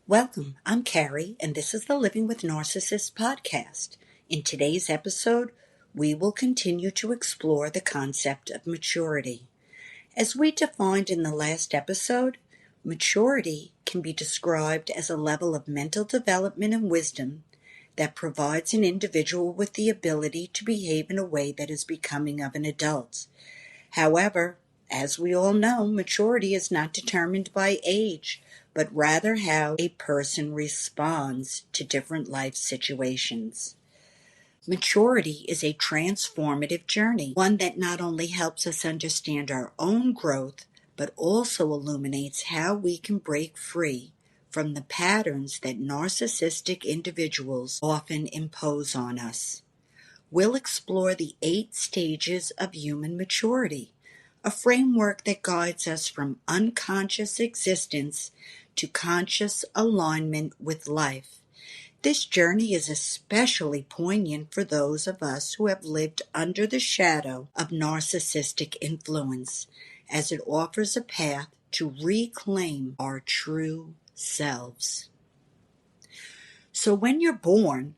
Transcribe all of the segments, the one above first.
Welcome, I'm Carrie, and this is the Living with Narcissists podcast. In today's episode, we will continue to explore the concept of maturity. As we defined in the last episode, maturity can be described as a level of mental development and wisdom that provides an individual with the ability to behave in a way that is becoming of an adult. However, as we all know, maturity is not determined by age, but rather how a person responds to different life situations. Maturity is a transformative journey, one that not only helps us understand our own growth, but also illuminates how we can break free from the patterns that narcissistic individuals often impose on us. We'll explore the 8 stages of human maturity, a framework that guides us from unconscious existence to conscious alignment with life. This journey is especially poignant for those of us who have lived under the shadow of narcissistic influence, as it offers a path to reclaim our true selves. So when you're born,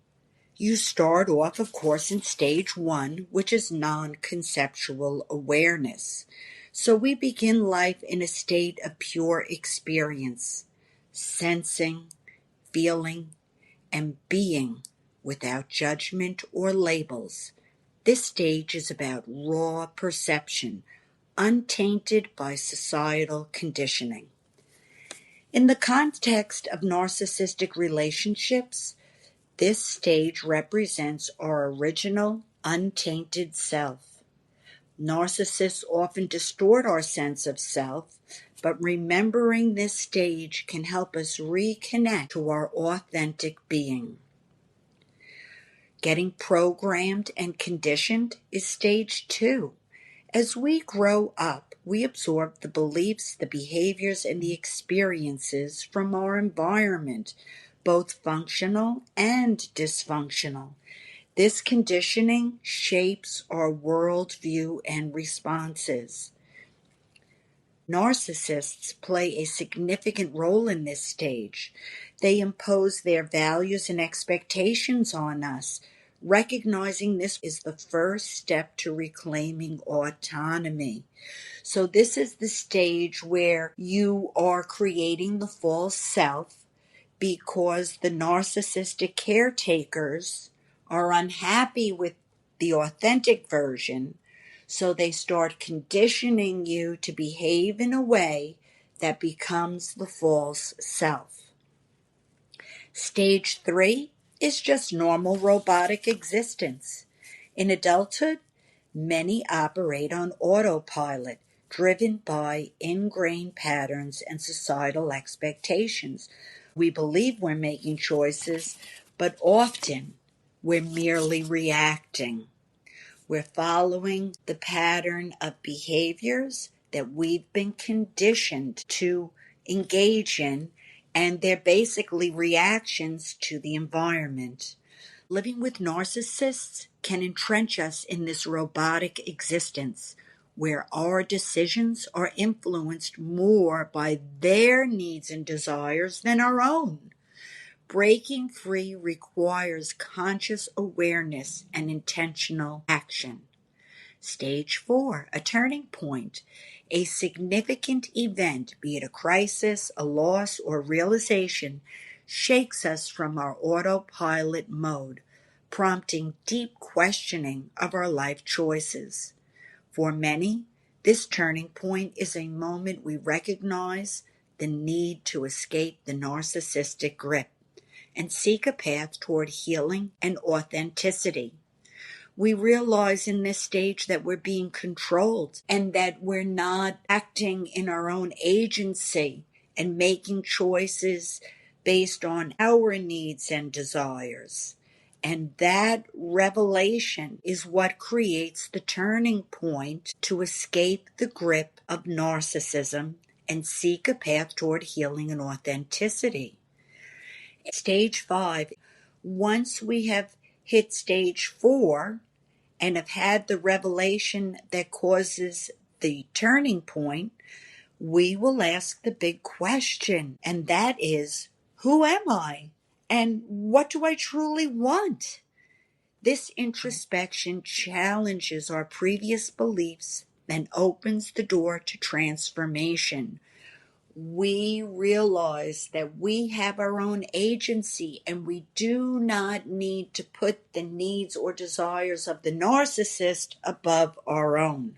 you start off, of course, in stage 1, which is non-conceptual awareness. So we begin life in a state of pure experience, sensing, feeling, and being without judgment or labels. This stage is about raw perception, untainted by societal conditioning. In the context of narcissistic relationships, this stage represents our original, untainted self. Narcissists often distort our sense of self, but remembering this stage can help us reconnect to our authentic being. Getting programmed and conditioned is stage 2. As we grow up, we absorb the beliefs, the behaviors, and the experiences from our environment, both functional and dysfunctional. This conditioning shapes our worldview and responses. Narcissists play a significant role in this stage. They impose their values and expectations on us. Recognizing this is the first step to reclaiming autonomy. So this is the stage where you are creating the false self because the narcissistic caretakers are unhappy with the authentic version, so they start conditioning you to behave in a way that becomes the false self. Stage 3 is just normal robotic existence. In adulthood, many operate on autopilot, driven by ingrained patterns and societal expectations. We believe we're making choices, but often we're merely reacting. We're following the pattern of behaviors that we've been conditioned to engage in, and they're basically reactions to the environment. Living with narcissists can entrench us in this robotic existence where our decisions are influenced more by their needs and desires than our own. Breaking free requires conscious awareness and intentional action. Stage 4, a turning point. A significant event, be it a crisis, a loss, or realization, shakes us from our autopilot mode, prompting deep questioning of our life choices. For many, this turning point is a moment we recognize the need to escape the narcissistic grip and seek a path toward healing and authenticity. We realize in this stage that we're being controlled and that we're not acting in our own agency and making choices based on our needs and desires. And that revelation is what creates the turning point to escape the grip of narcissism and seek a path toward healing and authenticity. Stage 5, once we have hit stage 4, and have had the revelation that causes the turning point, we will ask the big question, and that is, Who am I? And what do I truly want? This introspection challenges our previous beliefs and opens the door to transformation. We realize that we have our own agency and we do not need to put the needs or desires of the narcissist above our own.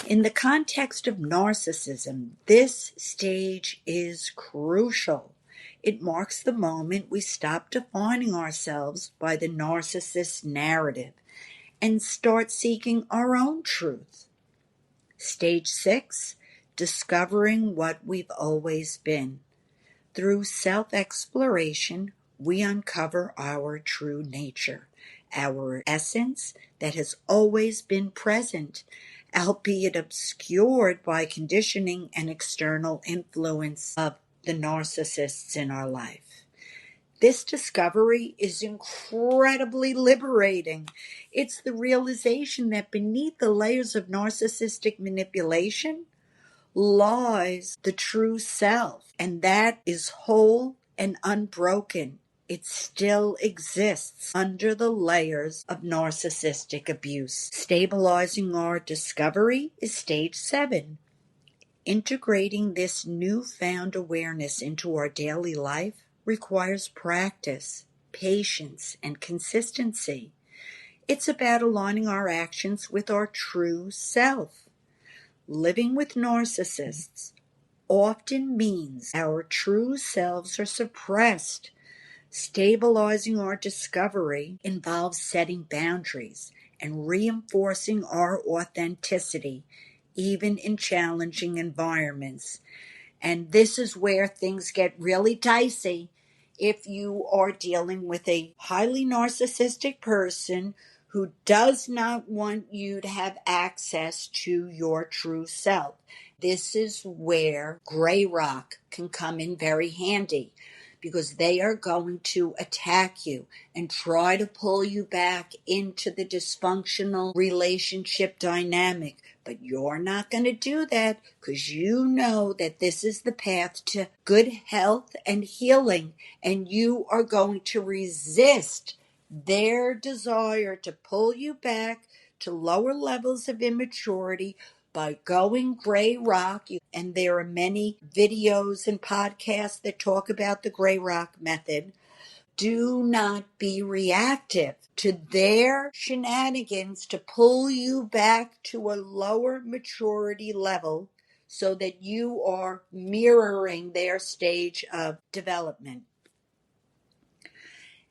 In the context of narcissism, this stage is crucial. It marks the moment we stop defining ourselves by the narcissist's narrative and start seeking our own truth. Stage 6, discovering what we've always been. Through self-exploration, we uncover our true nature, our essence that has always been present, albeit obscured by conditioning and external influence of the narcissists in our life. This discovery is incredibly liberating. It's the realization that beneath the layers of narcissistic manipulation lies the true self, and that is whole and unbroken. It still exists under the layers of narcissistic abuse. Stabilizing our discovery is stage 7. Integrating this newfound awareness into our daily life requires practice, patience, and consistency. It's about aligning our actions with our true self. Living with narcissists often means our true selves are suppressed. Stabilizing our discovery involves setting boundaries and reinforcing our authenticity, even in challenging environments. And this is where things get really dicey if you are dealing with a highly narcissistic person who does not want you to have access to your true self. This is where Gray Rock can come in very handy, because they are going to attack you and try to pull you back into the dysfunctional relationship dynamic. But you're not going to do that, because you know that this is the path to good health and healing, and you are going to resist their desire to pull you back to lower levels of immaturity by going gray rock. And there are many videos and podcasts that talk about the gray rock method. Do not be reactive to their shenanigans to pull you back to a lower maturity level so that you are mirroring their stage of development.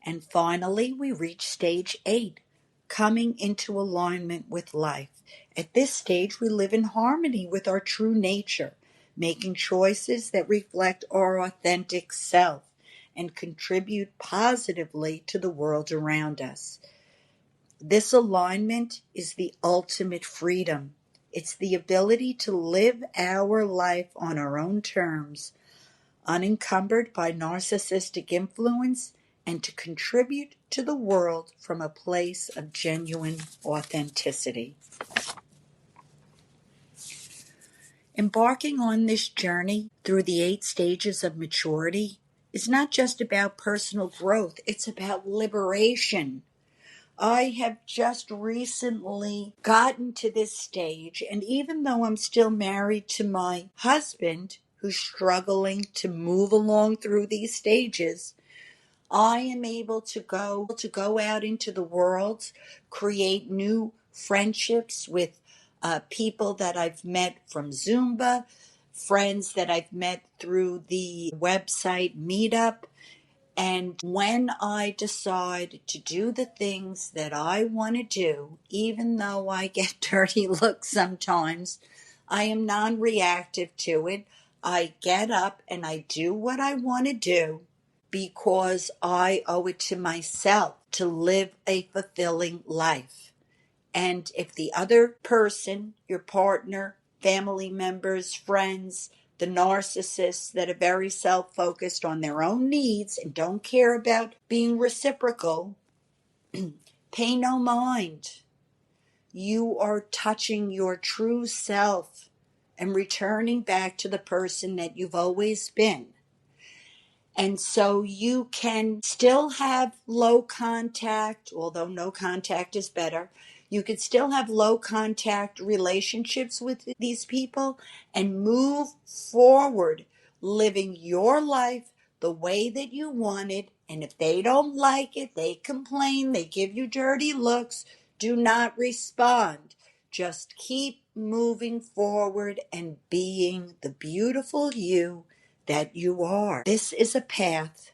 And finally, we reach stage 8, coming into alignment with life. At this stage, we live in harmony with our true nature, making choices that reflect our authentic self and contribute positively to the world around us. This alignment is the ultimate freedom. It's the ability to live our life on our own terms, unencumbered by narcissistic influence, and to contribute to the world from a place of genuine authenticity. Embarking on this journey through the 8 stages of maturity is not just about personal growth, it's about liberation. I have just recently gotten to this stage, and even though I'm still married to my husband, who's struggling to move along through these stages, I am able to go out into the world, create new friendships with people that I've met from Zumba, friends that I've met through the website Meetup. And when I decide to do the things that I want to do, even though I get dirty looks sometimes, I am non-reactive to it. I get up and I do what I want to do, because I owe it to myself to live a fulfilling life. And if the other person, your partner, family members, friends, the narcissists that are very self-focused on their own needs and don't care about being reciprocal, pay no mind. You are touching your true self and returning back to the person that you've always been. And so you can still have low contact, although no contact is better. You could still have low contact relationships with these people and move forward, living your life the way that you want it. And if they don't like it, they complain, they give you dirty looks, do not respond. Just keep moving forward and being the beautiful you that you are. This is a path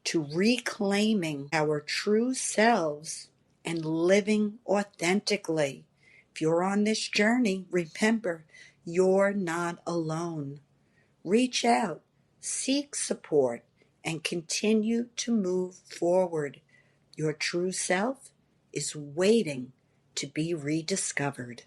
to reclaiming our true selves and living authentically. If you're on this journey, remember, you're not alone. Reach out, seek support, and continue to move forward. Your true self is waiting to be rediscovered.